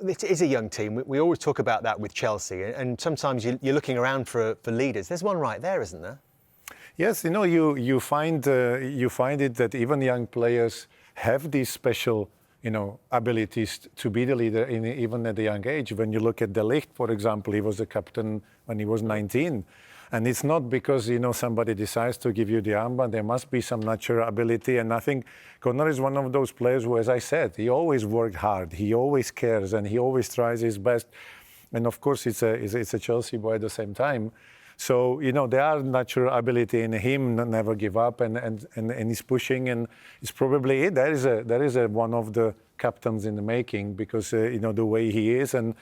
It is a young team. We always talk about that with Chelsea, and sometimes you're looking around for leaders. There's one right there, isn't there? Yes, you find it that even young players have these special abilities to be the leader even at a young age. When you look at De Ligt, for example, he was the captain when he was 19. And it's not because, somebody decides to give you the armband. There must be some natural ability. And I think Conor is one of those players who, as I said, he always worked hard. He always cares and he always tries his best. And of course, it's a Chelsea boy at the same time. So, there are natural ability in him, never give up, and he's pushing, and it's probably it. There is one of the captains in the making, because the way he is, and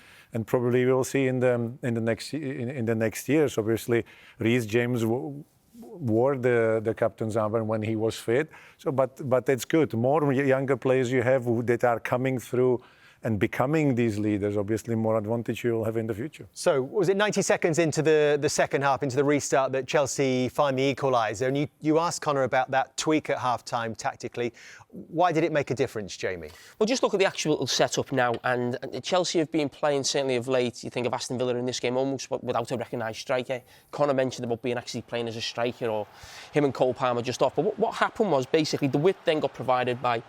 probably we'll see in the next years. Obviously, Reece James wore the captain's armband when he was fit. So, but it's good. More younger players you have that are coming through and becoming these leaders, obviously more advantage you will have in the future. So was it 90 seconds into the second half, into the restart, that Chelsea find the equaliser? And you asked Conor about that tweak at half-time tactically. Why did it make a difference, Jamie? Well, just look at the actual setup now. And Chelsea have been playing, certainly of late, you think of Aston Villa in this game, almost without a recognised striker. Conor mentioned about being actually playing as a striker, or him and Cole Palmer just off. But what happened was, basically, the width then got provided by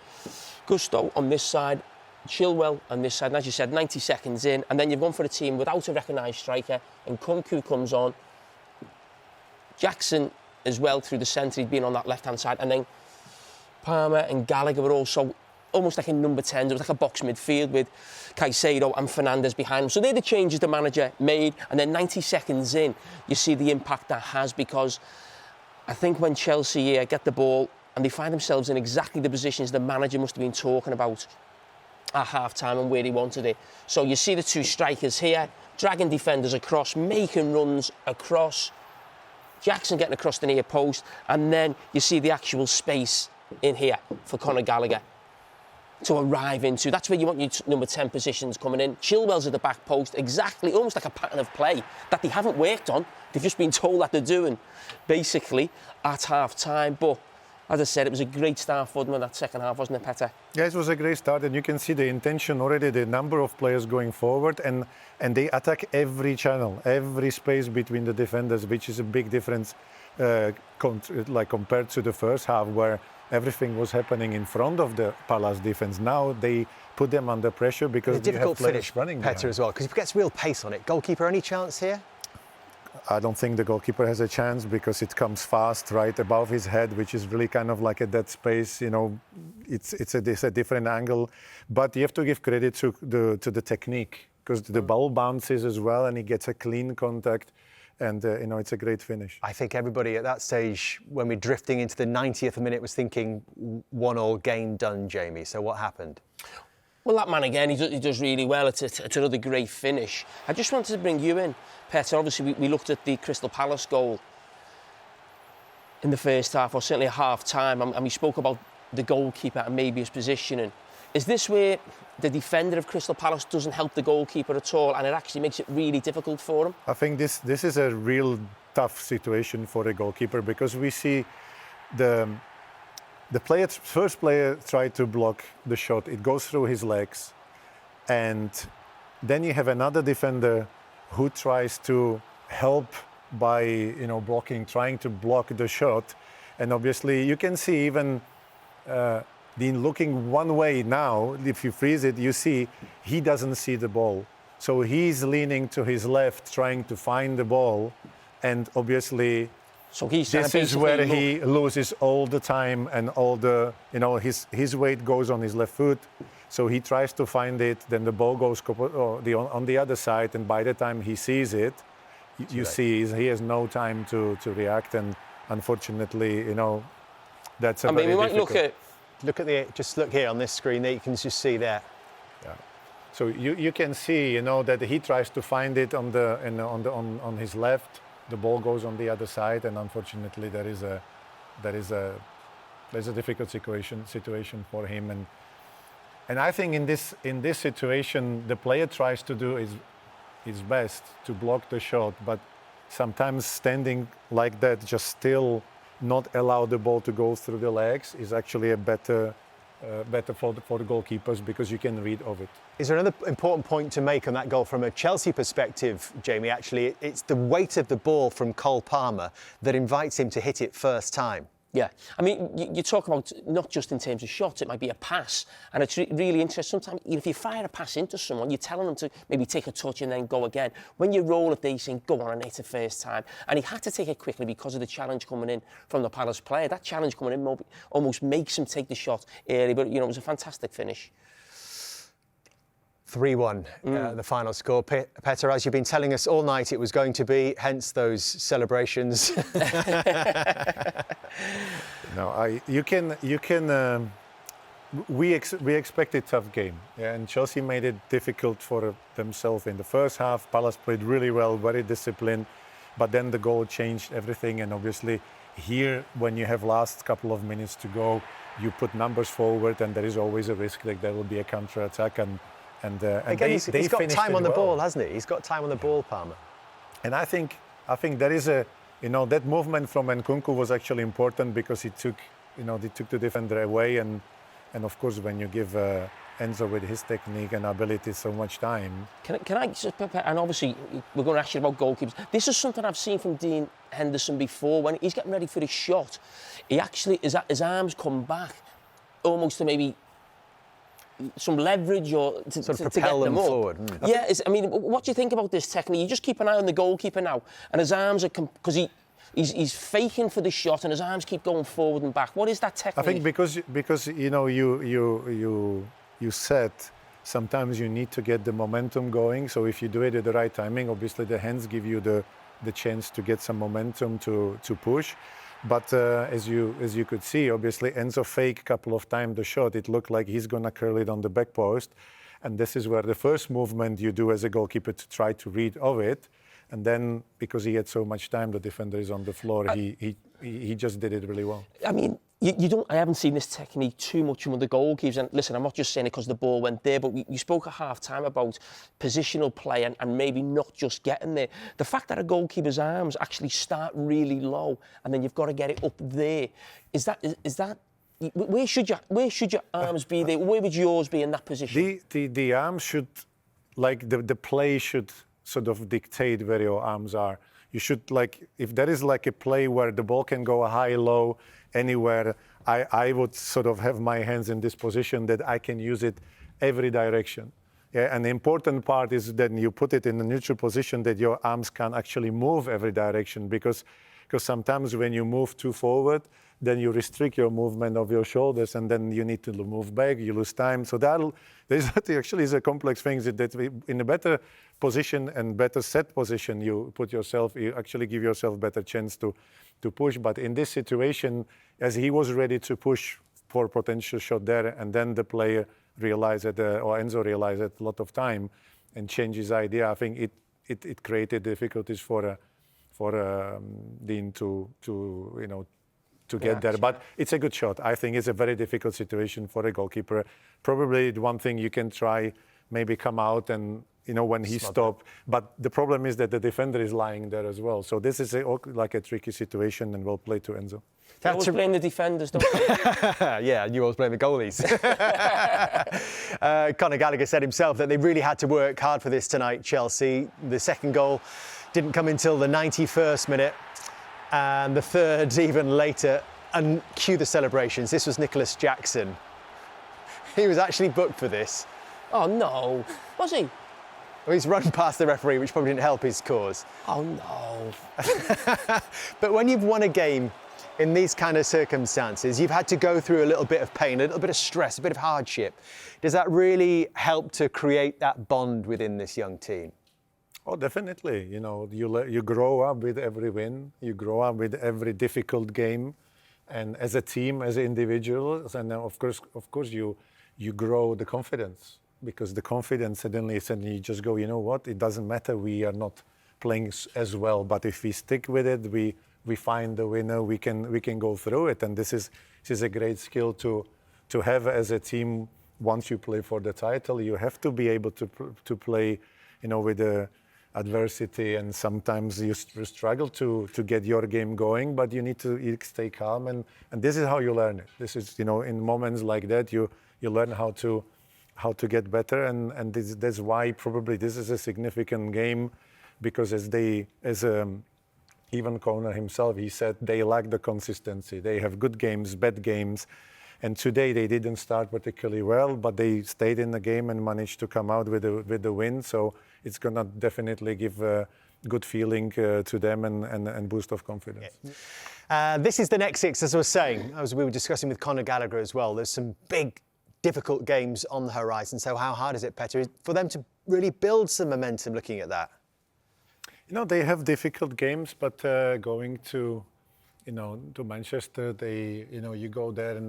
Gusto on this side, Chilwell on this side, and as you said, 90 seconds in, and then you've gone for a team without a recognised striker, and Kunku comes on. Jackson as well through the centre, he'd been on that left-hand side, and then Palmer and Gallagher were also almost like a number 10. It was like a box midfield with Caicedo and Fernandes behind him. So they're the changes the manager made, and then 90 seconds in, you see the impact that has, because I think when Chelsea get the ball and they find themselves in exactly the positions the manager must have been talking about at half-time and where he wanted it. So you see the two strikers here, dragging defenders across, making runs across, Jackson getting across the near post, and then you see the actual space in here for Conor Gallagher to arrive into. That's where you want your number 10 positions coming in. Chilwell's at the back post, exactly, almost like a pattern of play that they haven't worked on. They've just been told that they're doing, basically, at half-time. But as I said, it was a great start for them in that second half, wasn't it, Petr? Yeah, it was a great start, and you can see the intention already, the number of players going forward, and they attack every channel, every space between the defenders, which is a big difference compared to the first half, where everything was happening in front of the Palace defence. Now they put them under pressure because they have players running behind. Petr as well, because he gets real pace on it. Goalkeeper, any chance here? I don't think the goalkeeper has a chance, because it comes fast right above his head, which is really kind of like a dead space. It's a different angle. But you have to give credit to the technique, because the ball bounces as well, and he gets a clean contact. And, it's a great finish. I think everybody at that stage, when we're drifting into the 90th minute, was thinking 1-1 game done, Jamie. So what happened? Well, that man again, he does really well. It's another great finish. I just wanted to bring you in, Petr. Obviously, we looked at the Crystal Palace goal in the first half, or certainly at half-time, and we spoke about the goalkeeper and maybe his positioning. Is this where the defender of Crystal Palace doesn't help the goalkeeper at all, and it actually makes it really difficult for him? I think this is a real tough situation for a goalkeeper, because we see the first player tried to block the shot. It goes through his legs, and then you have another defender who tries to help by blocking, trying to block the shot. And obviously you can see even Dean looking one way now. If you freeze it, you see he doesn't see the ball, so he's leaning to his left, trying to find the ball, and obviously. So this is where he loses all the time, and all the his weight goes on his left foot, so he tries to find it. Then the ball goes on the other side, and by the time he sees it, you see he has no time to react, and unfortunately, that's a very difficult. We might just look here on this screen there. You can just see there. Yeah. So you can see that he tries to find it on his left. The ball goes on the other side, and unfortunately there's a difficult situation for him, and I think in this situation the player tries to do his best to block the shot, but sometimes standing like that, just still not allow the ball to go through the legs, is actually a better better for the goalkeepers because you can read of it. Is there another important point to make on that goal from a Chelsea perspective, Jamie? Actually, it's the weight of the ball from Cole Palmer that invites him to hit it first time. Yeah, I mean, you talk about not just in terms of shots, it might be a pass. And it's really interesting. Sometimes if you fire a pass into someone, you're telling them to maybe take a touch and then go again. When you roll it, they saying, go on and hit it first time. And he had to take it quickly because of the challenge coming in from the Palace player. That challenge coming in almost makes him take the shot early. But, you know, it was a fantastic finish. 3-1, the final score. Petr, as you've been telling us all night it was going to be, hence those celebrations. No, we expected tough game, yeah, and Chelsea made it difficult for themselves in the first half. Palace played really well, very disciplined, but then the goal changed everything. And obviously, here when you have last couple of minutes to go, you put numbers forward, and there is always a risk that there will be a counter-attack. And again, he's got time on the ball, hasn't he? He's got time on the ball, Palmer. And I think there is a, you know, that movement from Nkunku was actually important because he took the defender away, and of course when you give Enzo with his technique and ability so much time. Can I just, and obviously we're going to ask you about goalkeepers. This is something I've seen from Dean Henderson before. When he's getting ready for his shot, he actually his arms come back almost to maybe some leverage or to propel get them forward. Yeah, I mean, what do you think about this technique? You just keep an eye on the goalkeeper now, and his arms are because he's faking for the shot, and his arms keep going forward and back. What is that technique? I think because you know you said sometimes you need to get the momentum going. So if you do it at the right timing, obviously the hands give you the chance to get some momentum to push. But as you could see, obviously Enzo faked a couple of times the shot. It looked like he's gonna curl it on the back post, and this is where the first movement you do as a goalkeeper to try to read of it, and then because he had so much time, the defender is on the floor. He just did it really well. I mean, I haven't seen this technique too much from the goalkeepers. And listen, I'm not just saying it because the ball went there, but you spoke at half-time about positional play and maybe not just getting there. The fact that a goalkeeper's arms actually start really low and then you've got to get it up there, is that where should your arms be there? Where would yours be in that position? The arms should, like the play should sort of dictate where your arms are. You should, like, if there is like a play where the ball can go high, low, anywhere, I would sort of have my hands in this position that I can use it every direction. Yeah, and the important part is that you put it in a neutral position that your arms can actually move every direction, because sometimes when you move too forward, then you restrict your movement of your shoulders, and then you need to move back, you lose time. So that actually is a complex thing, that in a better position and better set position, you actually give yourself better chance to push. But in this situation, as he was ready to push for potential shot there, and then the player realized that, or Enzo realized that a lot of time and changed his idea, I think it created difficulties for Dean to get there. But it's a good shot. I think it's a very difficult situation for a goalkeeper. Probably the one thing you can try, maybe come out and, when he stopped. But the problem is that the defender is lying there as well. So this is like a tricky situation, and well played to Enzo. You always blame the defenders, don't you? Yeah, you always blame the goalies. Conor Gallagher said himself that they really had to work hard for this tonight, Chelsea. The second goal didn't come until the 91st minute, and the third even later. And cue the celebrations. This was Nicolas Jackson. He was actually booked for this. Oh, no. Was he? Well, he's run past the referee, which probably didn't help his cause. Oh, no. But when you've won a game in these kind of circumstances, you've had to go through a little bit of pain, a little bit of stress, a bit of hardship. Does that really help to create that bond within this young team? Oh, definitely. You grow up with every win. You grow up with every difficult game, and as a team, as individuals, and of course, you grow the confidence, because the confidence suddenly you just go, you know what? It doesn't matter. We are not playing as well, but if we stick with it, we find the winner. We can go through it, and this is a great skill to have as a team. Once you play for the title, you have to be able to play, with adversity, and sometimes you struggle to get your game going, but you need to stay calm, and this is how you learn it. This is, in moments like that, you learn how to get better, and that's why probably this is a significant game, because even Conor himself, he said they lack the consistency. They have good games, bad games, and today they didn't start particularly well, but they stayed in the game and managed to come out with the win. So it's gonna definitely give a good feeling to them and boost of confidence. Yeah. This is the next six, as I was saying, as we were discussing with Conor Gallagher as well. There's some big, difficult games on the horizon. So how hard is it, Petr, for them to really build some momentum looking at that? They have difficult games, but going to Manchester, you go there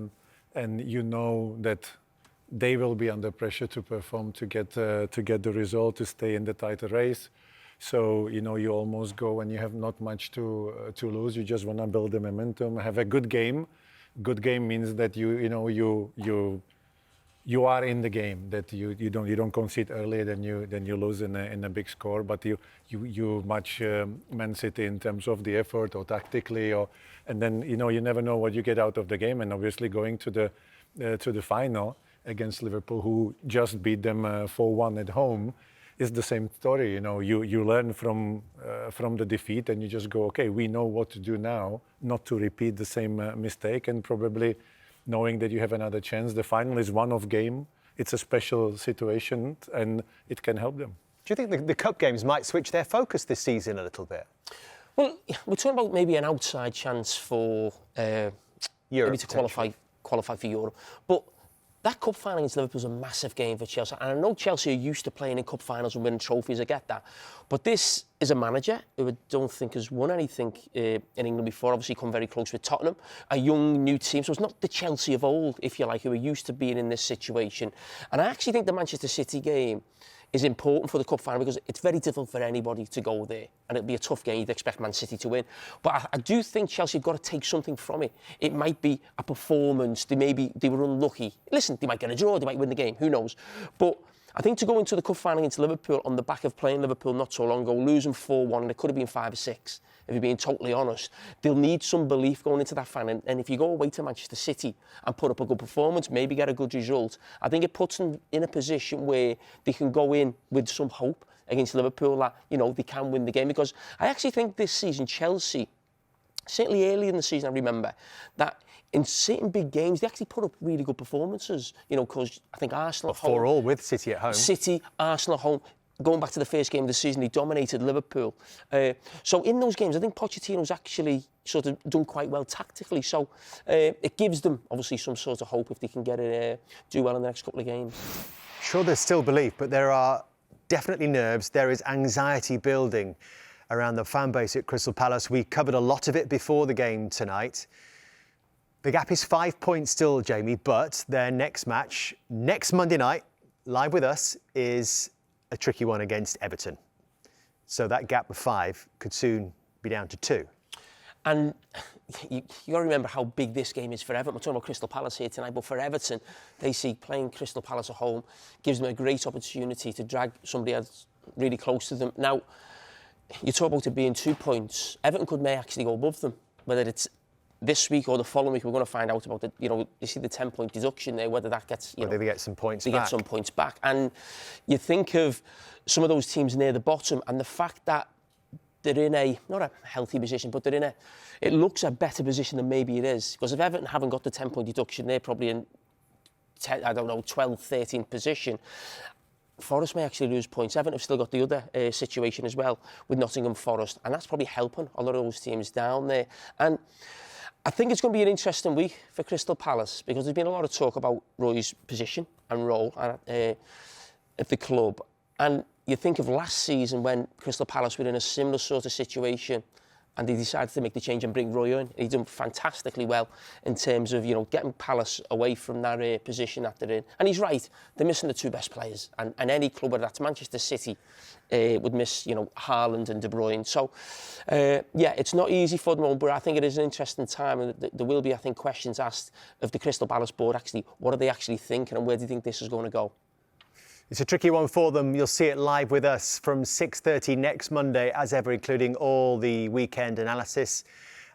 and you know that they will be under pressure to perform, to get the result, to stay in the title race. So you almost go and you have not much to lose. You just want to build the momentum, have a good game. Good game means that you are in the game, that you don't concede earlier than you lose in a big score, but you match Man City in terms of the effort or tactically, and then you never know what you get out of the game. And obviously going to the final against Liverpool, who just beat them 4-1 at home, is the same story. You learn from the defeat, and you just go, okay, we know what to do now, not to repeat the same mistake, and probably knowing that you have another chance. The final is one-off game. It's a special situation, and it can help them. Do you think the cup games might switch their focus this season a little bit? Well, we're talking about maybe an outside chance for Europe, maybe to qualify for Europe. But that cup final against Liverpool is a massive game for Chelsea. And I know Chelsea are used to playing in cup finals and winning trophies, I get that. But this is a manager who I don't think has won anything in England before, obviously come very close with Tottenham, a young new team. So it's not the Chelsea of old, if you like, who are used to being in this situation. And I actually think the Manchester City game is important for the cup final because it's very difficult for anybody to go there, and it'll be a tough game. You'd expect Man City to win, but I do think Chelsea have got to take something from it. It might be a performance. They were unlucky. Listen, they might get a draw, they might win the game, who knows? But I think to go into the cup final against Liverpool on the back of playing Liverpool not so long ago, losing 4-1, and it could have been 5 or 6, if you're being totally honest, they'll need some belief going into that final. And if you go away to Manchester City and put up a good performance, maybe get a good result, I think it puts them in a position where they can go in with some hope against Liverpool that, they can win the game. Because I actually think this season, Chelsea, certainly early in the season, I remember, that in certain big games, they actually put up really good performances, because I think Arsenal at home... 4-4 with City at home. City, Arsenal at home. Going back to the first game of the season, they dominated Liverpool. So in those games, I think Pochettino's actually sort of done quite well tactically. So it gives them, obviously, some sort of hope if they can get it, do well in the next couple of games. Sure, there's still belief, but there are definitely nerves. There is anxiety building around the fan base at Crystal Palace. We covered a lot of it before the game tonight. The gap is 5 points still, Jamie, but their next match, next Monday night, live with us, is a tricky one against Everton. So that gap of 5 could soon be down to 2. And you got to remember how big this game is for Everton. We're talking about Crystal Palace here tonight, but for Everton, they see playing Crystal Palace at home gives them a great opportunity to drag somebody else really close to them. Now, you talk about it being 2 points. Everton may actually go above them, whether it's this week or the following week. We're going to find out about it. You see the 10-point deduction there, whether that gets, whether they get some points back. They get some points back. And you think of some of those teams near the bottom and the fact that they're in not a healthy position, but it looks a better position than maybe it is. Because if Everton haven't got the 10-point deduction, they're probably in, 12th, 13th position. Forest may actually lose points. Everton have still got the other situation as well with Nottingham Forest, and that's probably helping a lot of those teams down there. And I think it's going to be an interesting week for Crystal Palace because there's been a lot of talk about Roy's position and role at the club. And you think of last season when Crystal Palace were in a similar sort of situation and they decided to make the change and bring Roy in. He's done fantastically well in terms of, getting Palace away from that position that they're in. And he's right, they're missing the 2 best players. And any club, whether that's Manchester City, would miss, Haaland and De Bruyne. So, it's not easy for them, but I think it is an interesting time. And there will be, I think, questions asked of the Crystal Palace board, actually, what are they actually thinking and where do you think this is going to go? It's a tricky one for them. You'll see it live with us from 6:30 next Monday, as ever, including all the weekend analysis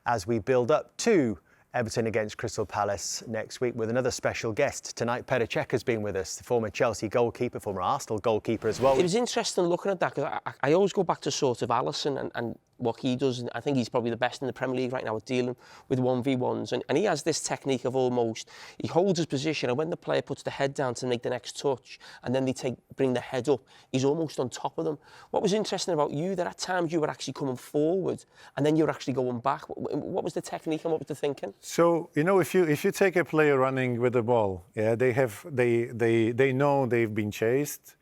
as we build up to Everton against Crystal Palace next week with another special guest. Tonight, Petr Čech has been with us, the former Chelsea goalkeeper, former Arsenal goalkeeper as well. It was interesting looking at that, because I always go back to sort of Alisson and what he does. And I think he's probably the best in the Premier League right now at dealing with 1v1s. And he has this technique of almost, he holds his position, and when the player puts the head down to make the next touch, and then they bring the head up, he's almost on top of them. What was interesting about you, that at times you were actually coming forward, and then you were actually going back. What was the technique and what was the thinking? So, you know, if you take a player running with the ball, yeah, they know they've been chased.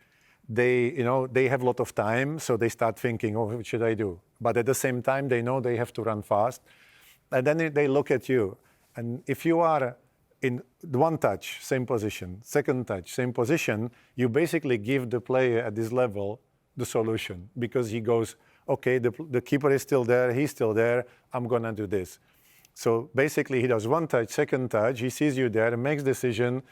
They have a lot of time, so they start thinking, oh, what should I do? But at the same time, they know they have to run fast. And then they look at you. And if you are in one touch, same position, second touch, same position, you basically give the player at this level the solution, because he goes, okay, the keeper is still there, he's still there, I'm going to do this. So basically, he does one touch, second touch, he sees you there, makes decision,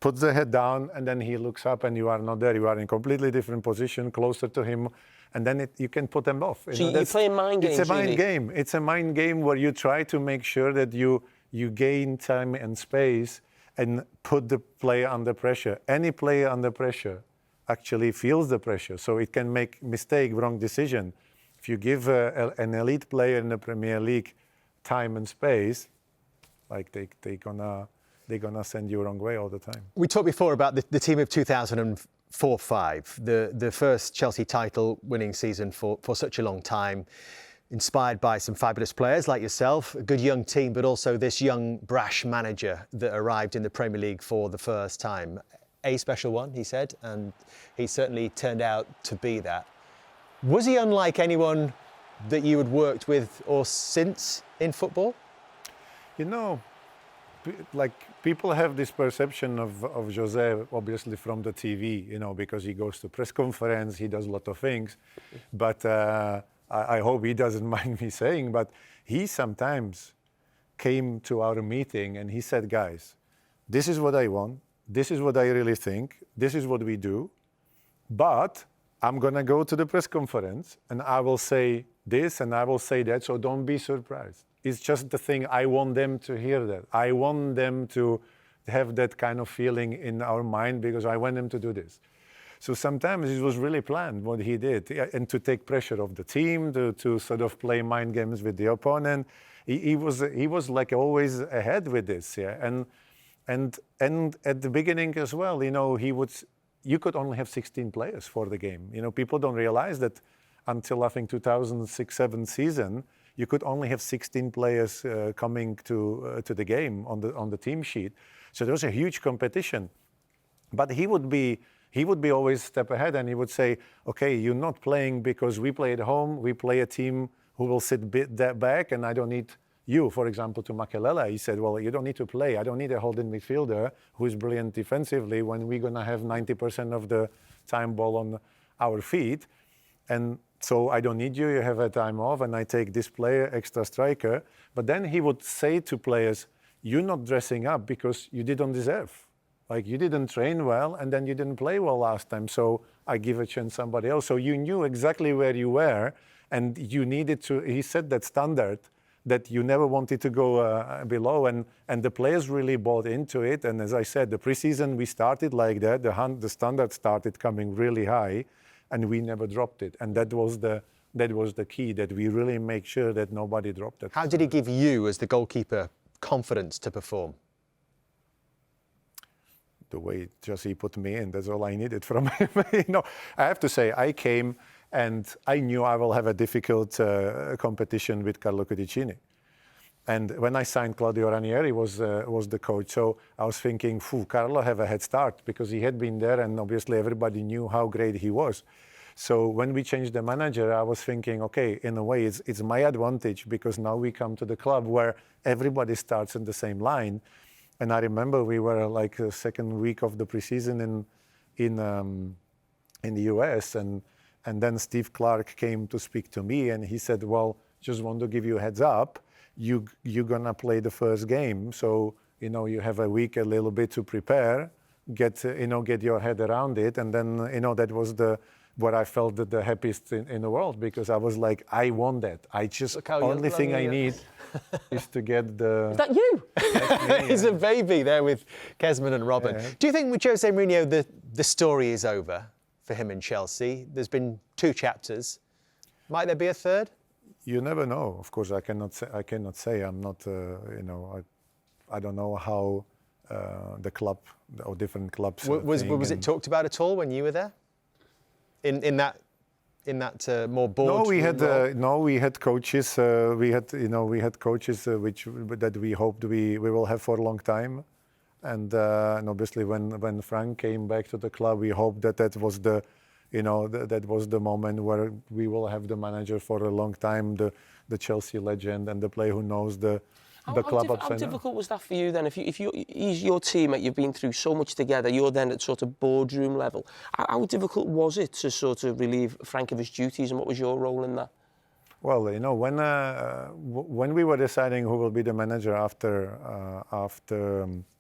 puts the head down, and then he looks up and you are not there. You are in a completely different position, closer to him, and then you can put them off. So you're playing mind games, It's a mind really? game. It's a mind game where you try to make sure that you gain time and space and put the player under pressure. Any player under pressure actually feels the pressure, so it can make mistake, wrong decision. If you give an elite player in the Premier League time and space, like they're gonna send you wrong way all the time. We talked before about the team of 2004-05, the first Chelsea title winning season for such a long time, inspired by some fabulous players like yourself, a good young team, but also this young, brash manager that arrived in the Premier League for the first time. A special one, he said, and he certainly turned out to be that. Was he unlike anyone that you had worked with or since in football? You know, like, people have this perception of Jose, obviously from the TV, you know, because he goes to press conference, he does a lot of things. But I hope he doesn't mind me saying, but he sometimes came to our meeting and he said, guys, this is what I want, this is what I really think, this is what we do, but I'm going to go to the press conference and I will say this and I will say that, so don't be surprised. It's just the thing, I want them to hear that. I want them to have that kind of feeling in our mind, because I want them to do this. So sometimes it was really planned what he did, and to take pressure off the team, to sort of play mind games with the opponent. He was like always ahead with this, yeah. And at the beginning as well, you know, you could only have 16 players for the game. You know, people don't realize that until I think 2006-07 season, you could only have 16 players coming to the game on the team sheet. So there was a huge competition. But he would be always a step ahead, and he would say, okay, you're not playing because we play at home, we play a team who will sit back, and I don't need you, for example, to Makelele. He said, well, you don't need to play. I don't need a holding midfielder who is brilliant defensively when we're going to have 90% of the time ball on our feet. And so I don't need you, you have a time off, and I take this player, extra striker. But then he would say to players, you're not dressing up because you didn't deserve. Like, you didn't train well, and then you didn't play well last time, so I give a chance to somebody else. So you knew exactly where you were, and you needed to, he set that standard that you never wanted to go below, and the players really bought into it. And as I said, the preseason we started like that, the standard started coming really high, and we never dropped it. And that was the key, that we really make sure that nobody dropped it. How did he give you, as the goalkeeper, confidence to perform? The way just he put me in, that's all I needed from him. You know, I have to say, I came and I knew I will have a difficult competition with Carlo Cudicini. And when I signed, Claudio Ranieri was the coach. So I was thinking, Carlo have a head start, because he had been there and obviously everybody knew how great he was. So when we changed the manager, I was thinking, okay, in a way it's my advantage, because now we come to the club where everybody starts in the same line. And I remember we were like the second week of the preseason in the US, and then Steve Clark came to speak to me, and he said, well, just want to give you a heads up, you're gonna play the first game, so you know you have a week a little bit to prepare, get your head around it. And then that was what I felt the happiest in the world, because I was like, I want that. I just only thing I need is to get the. Is that you? He's a baby there with Kesman and Robin. Yeah. Do you think with Jose Mourinho the story is over for him in Chelsea? There's been 2 chapters. Might there be a third? You never know. Of course, I cannot say. I'm not. I don't know how the club or different clubs. Was it talked about at all when you were there? In that more board. We had coaches. We had coaches that we hoped we will have for a long time. And obviously, when Frank came back to the club, we hoped that was the. That was the moment where we will have the manager for a long time, the Chelsea legend and the player who knows the club upside down. How difficult was that for you then? If he's your teammate, you've been through so much together, you're then at sort of boardroom level. How difficult was it to sort of relieve Frank of his duties, and what was your role in that? Well, when we were deciding who will be the manager after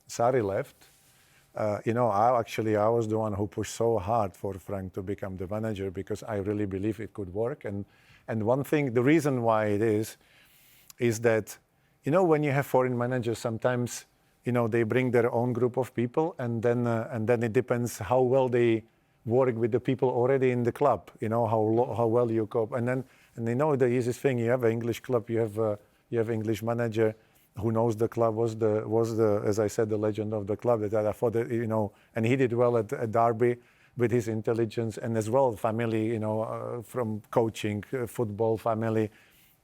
Sarri left, I was the one who pushed so hard for Frank to become the manager, because I really believe it could work. And one thing, the reason why it is that, when you have foreign managers, sometimes, they bring their own group of people, and then it depends how well they work with the people already in the club. How well you cope. And the easiest thing, you have an English club, you have English manager who knows the club, was the as I said, the legend of the club. That I thought that, and he did well at Derby with his intelligence, and as well family, from coaching, football, family.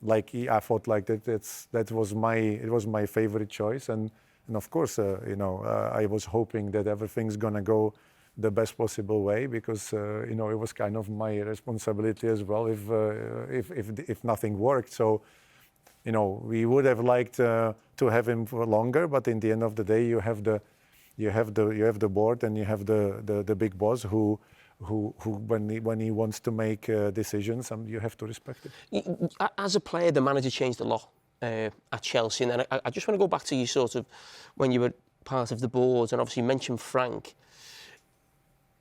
I thought like it was my favorite choice, and of course, I was hoping that everything's gonna go the best possible way, because it was kind of my responsibility as well if nothing worked. So. We would have liked to have him for longer, but in the end of the day, you have the board, and you have the big boss who when he wants to make decisions, you have to respect it. As a player, the manager changed a lot at Chelsea, and then I just want to go back to you sort of when you were part of the board, and obviously you mentioned Frank.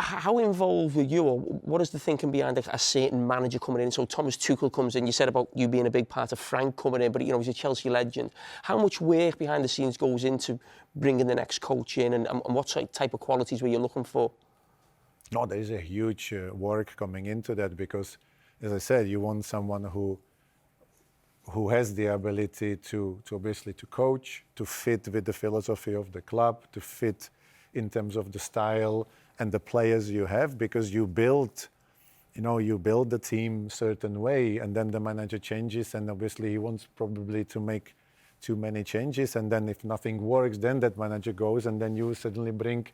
How involved were you, or what is the thinking behind a certain manager coming in? So Thomas Tuchel comes in, you said about you being a big part of Frank coming in, but he's a Chelsea legend. How much work behind the scenes goes into bringing the next coach in, and what type of qualities were you looking for? No, there is a huge work coming into that, because, as I said, you want someone who has the ability to obviously to coach, to fit with the philosophy of the club, to fit in terms of the style and the players you have, because you build the team a certain way, and then the manager changes, and obviously he wants probably to make too many changes, and then if nothing works, then that manager goes, and then you suddenly bring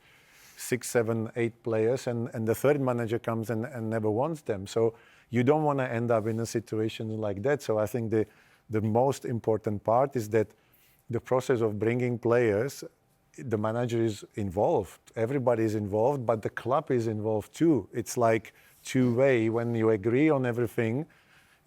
6, 7, 8 players, and the third manager comes and never wants them. So you don't want to end up in a situation like that. So I think the most important part is that the process of bringing players, the manager is involved, everybody is involved, but the club is involved too. It's like two-way. When you agree on everything,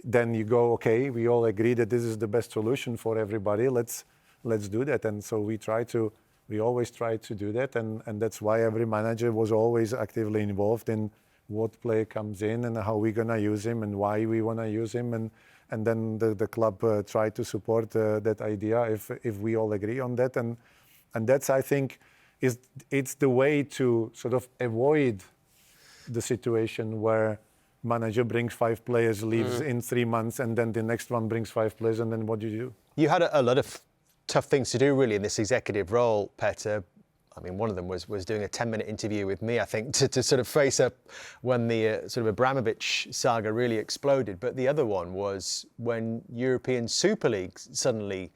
then you go, okay, we all agree that this is the best solution for everybody. Let's do that. And so we always try to do that, and that's why every manager was always actively involved in what player comes in and how we're gonna use him and why we wanna use him, and then the club try to support that idea if we all agree on that. And that's, I think, it's the way to sort of avoid the situation where manager brings 5 players, leaves in 3 months, and then the next one brings 5 players, and then what do you do? You had a lot of tough things to do, really, in this executive role, Petr. I mean, one of them was doing a 10-minute interview with me, I think, to sort of face up when the sort of Abramovich saga really exploded. But the other one was when European Super League suddenly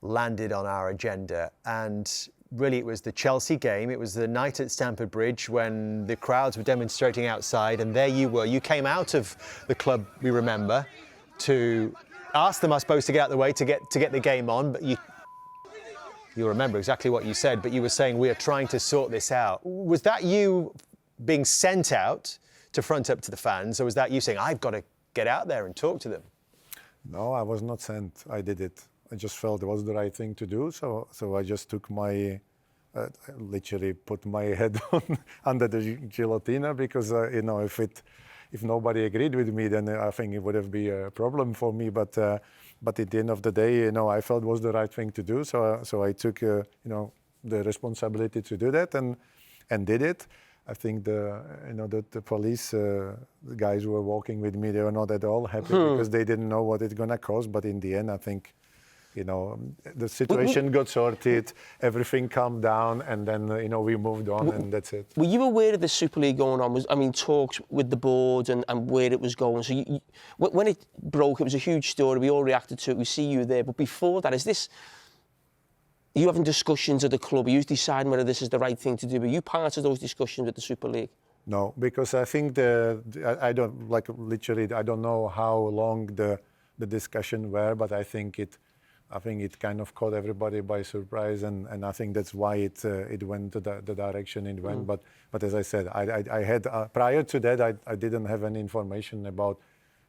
landed on our agenda, and really it was the Chelsea game. It was the night at Stamford Bridge when the crowds were demonstrating outside, and there you were. You came out of the club, we remember, to ask them, I suppose, to get out of the way to get the game on. But you'll remember exactly what you said, but you were saying we are trying to sort this out. Was that you being sent out to front up to the fans, or was that you saying, I've got to get out there and talk to them? No, I was not sent. I did it. I just felt it was the right thing to do, so I just took my I literally put my head under the guillotine because if nobody agreed with me, then I think it would have been a problem for me. But at the end of the day, I felt it was the right thing to do. So I took the responsibility to do that and did it. I think the police guys who were walking with me, they were not at all happy because they didn't know what it's gonna cost. But in the end, I think the situation got sorted, everything calmed down, and then we moved on, and that's it. Were you aware of the Super League going on? Talks with the board and where it was going. So when it broke, it was a huge story. We all reacted to it. We see you there. But before that, are you having discussions at the club? Are you deciding whether this is the right thing to do? Are you part of those discussions with the Super League? No, because I think I don't know how long the discussion were, but I think it kind of caught everybody by surprise, and I think that's why it went to the direction it went. But as I said, I had prior to that I didn't have any information about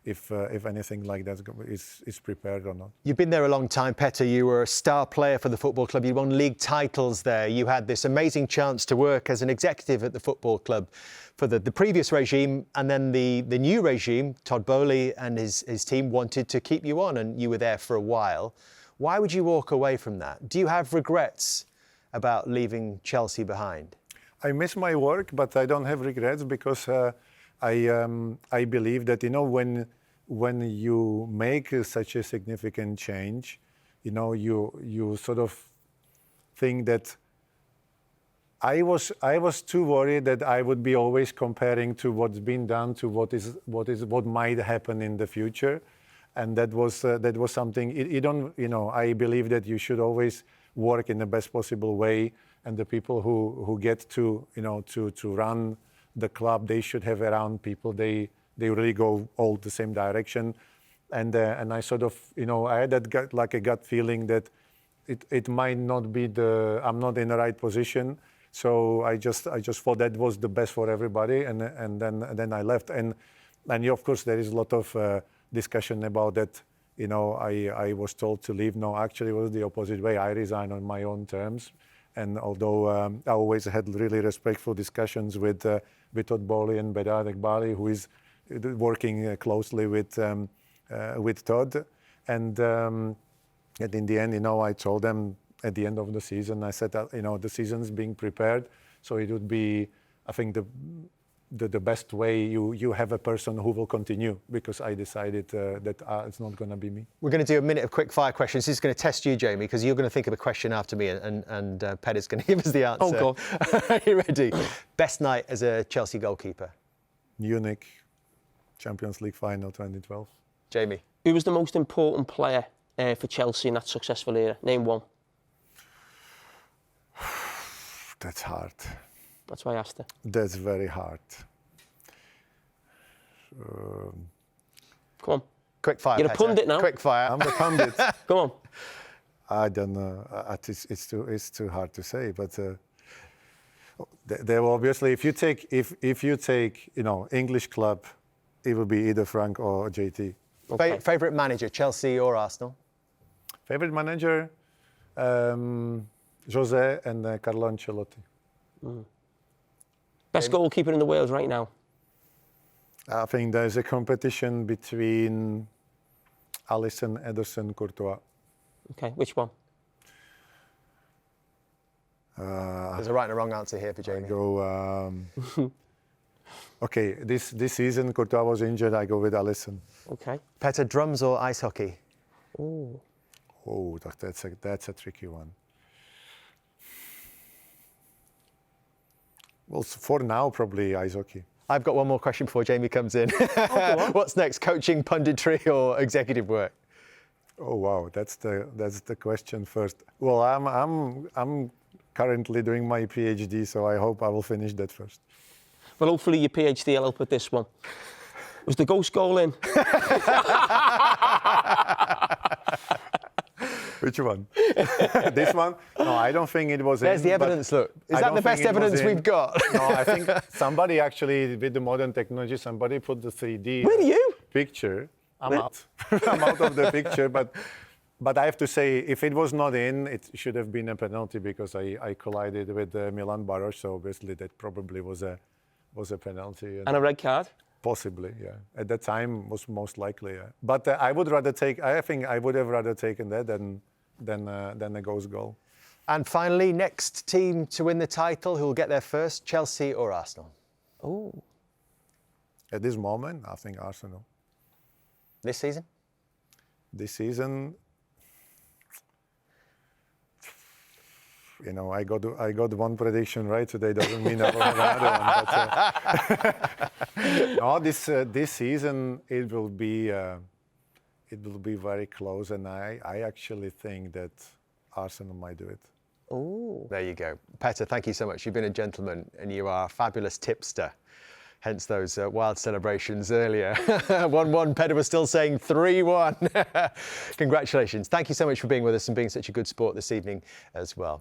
if anything like that is prepared or not. You've been there a long time, Petr. You were a star player for the football club. You won league titles there. You had this amazing chance to work as an executive at the football club for the previous regime, and then the new regime, Todd Boehly and his team wanted to keep you on, and you were there for a while. Why would you walk away from that? Do you have regrets about leaving Chelsea behind? I miss my work, but I don't have regrets because I believe that when you make such a significant change, you sort of think that I was too worried that I would be always comparing to what's been done to what might happen in the future. And that was something. I believe that you should always work in the best possible way, and the people who get to run the club, they should have around people. They really go all the same direction, and I sort of I had that gut feeling that it might not be I'm not in the right position. So I just thought that was the best for everybody, and then I left. And of course there is a lot of discussion about that. I was told to leave. No, actually it was the opposite way. I resigned on my own terms. And although I always had really respectful discussions with Todd Boehly and Bedard Bali, who is working closely with Todd. And in the end, I told them at the end of the season, I said, the season's being prepared. So it would be, I think, the best way you have a person who will continue, because I decided that it's not going to be me. We're going to do a minute of quick fire questions. This is going to test you, Jamie, because you're going to think of a question after me, and Petr's going to give us the answer. Oh, God. Are you ready? Best night as a Chelsea goalkeeper? Munich, Champions League final 2012. Jamie? Who was the most important player for Chelsea in that successful era? Name one. That's hard. That's why I asked her. That's very hard. Come on. Quick fire, You're a Petr. pundit now. Quick fire. I'm the pundit. Come on. I don't know. It's too hard to say. But there will obviously, if you take English club, it will be either Frank or JT. Okay. Favourite manager, Chelsea or Arsenal? Favorite manager, Jose and Carlo Ancelotti. Best goalkeeper in the world right now? I think there's a competition between Alisson, Ederson, Courtois. Okay, which one? There's a right and a wrong answer here for Jamie. I go. Okay, this season Courtois was injured. I go with Alisson. Okay. Petr, drums or ice hockey? Oh, that's a tricky one. Well, for now, probably ice hockey. I've got one more question before Jamie comes in. What's next? Coaching, punditry, or executive work? Oh wow, that's the question first. Well, I'm currently doing my PhD, so I hope I will finish that first. Well, hopefully your PhD will help with this one. Was the ghost goal in? Which one? This one? No, I don't think it was. There's the evidence, look. Is that the best evidence we've got? No, I think somebody actually, with the modern technology, somebody put the 3D Where are you? picture. I'm out. I'm out of the picture, but But I have to say, if it was not in, it should have been a penalty because I collided with Milan Baros, so obviously that probably was a penalty. And a red card? Possibly, yeah. At that time, was most likely, yeah. But I think I would have rather taken that than a ghost goal. And finally, next team to win the title, who will get there first, Chelsea or Arsenal? Oh. At this moment, I think Arsenal. This season? This season, you know, I got one prediction right today. Doesn't mean I will have another one. But, no, this season it will be very close, and I actually think that Arsenal might do it. Oh. There you go. Petr, thank you so much. You've been a gentleman and you are a fabulous tipster. Hence those wild celebrations earlier. 1-1, Petr was still saying 3-1. Congratulations. Thank you so much for being with us and being such a good sport this evening as well.